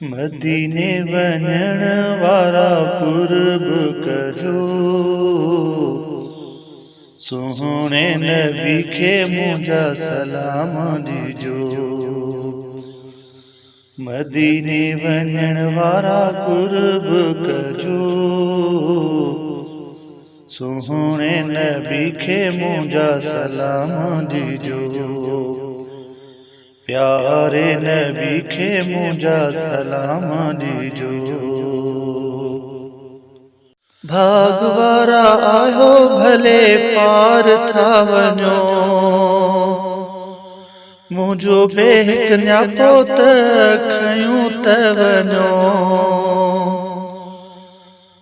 मदीने वञण वारा कुर्ब कजो, सोहणे नबी खे मुंहिंजा सलाम ॾिजो। मदीने वञण वारा कुर्ब कजो, सोहणे नबी खे मुंहिंजा सलाम ॾिजो। प्यारे नबी खे मुंहिंजा सलाम ॾिजो। भाग वारा आयो भले पार था वञो, मुंहिंजो बेहिक न्यापो त खयूं त वञो।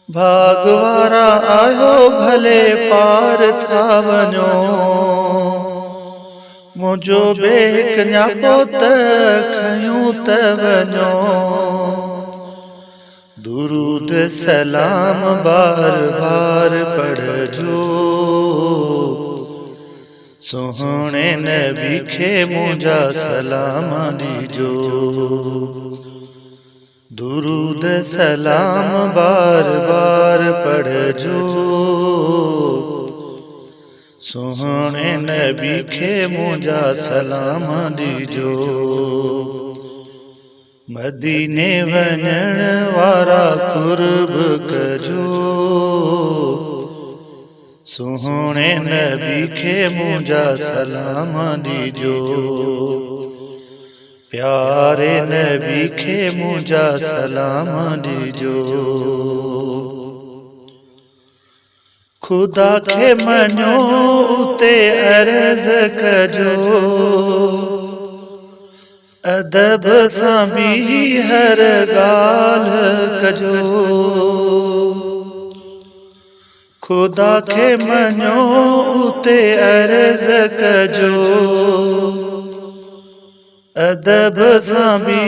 भाग वारा आयो भले पार था वञो, मुंहिंजो बेहिक न्यापो त खयूं त वञो। दुरूद सलाम बार बार पढ़जो, सोहणे नबी खे मुंहिंजा सलाम ॾिजो। दुरूद सलाम बार बार पढ़जो, सोहणे नबी खे मुंहिंजा सलाम ॾिजो। मदीने वञण वारा कुर्ब कजो, सोहणे नबी खे मुंहिंजा सलाम ॾिजो। प्यारे नबी खे मुंहिंजा सलाम ॾिजो। खुदा खे मञो उते अर्ज़ कजो, अदब सां बि हर ॻाल्हि कजो। खुदा खे मञो उते अर्ज़ कजो, अदब सां बि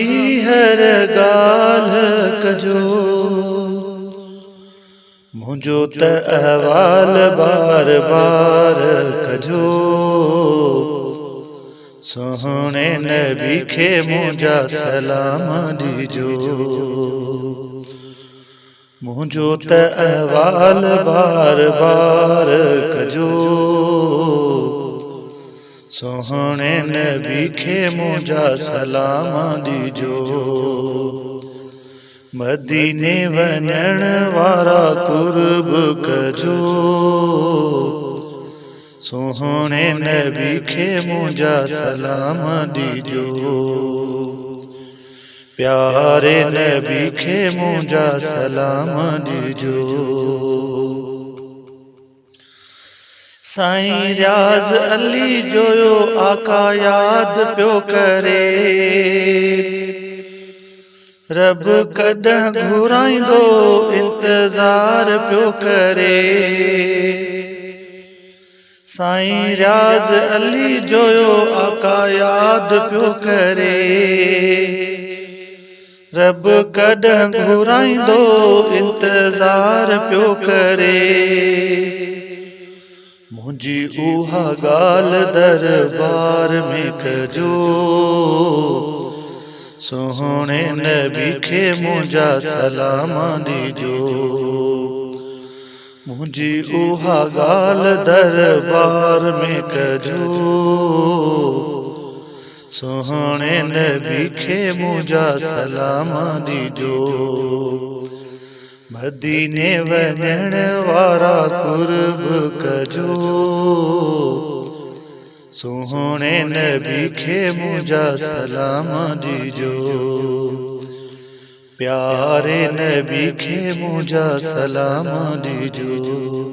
हर ॻाल्हि कजो। मुंहिंजो त अहवाल बार बार कजो, सोहणे नबी खे मुंहिंजा सलाम ॾिजो। मुंहिंजो त अहवाल बार बार कजो, सोहणे नबी खे मुंहिंजा सलाम ॾिजो। मदीने वञण वारा कुर्ब कजो, सोहणे नबी खे मुंहिंजा सलाम ॾिजो। प्यारे नबी खे मुंहिंजा सलाम ॾिजो। साईं रियाज़ अली जोयो आका याद पियो करे, रब कॾहिं घुराईंदो इंतज़ार पियो करे। साईं रियाज़ अली जोयो आका याद पियो करे, रब कॾहिं घुराईंदो इंतज़ार पियो करे। मुंहिंजी उहा ॻाल्हि दरबार में कजो, सोहणे नबी खे मुंहिंजा सलाम ॾिजो। मुंहिंजी उहा ॻाल्हि दरबार में कजो, सोहणे नबी खे मुंहिंजा सलाम ॾिजो। मदीने वञण वारा कुर्ब कजो, सोहणे नबी खे मुंहिंजा सलाम ॾिजो। प्यारे नबी खे मुंहिंजा सलाम ॾिजो।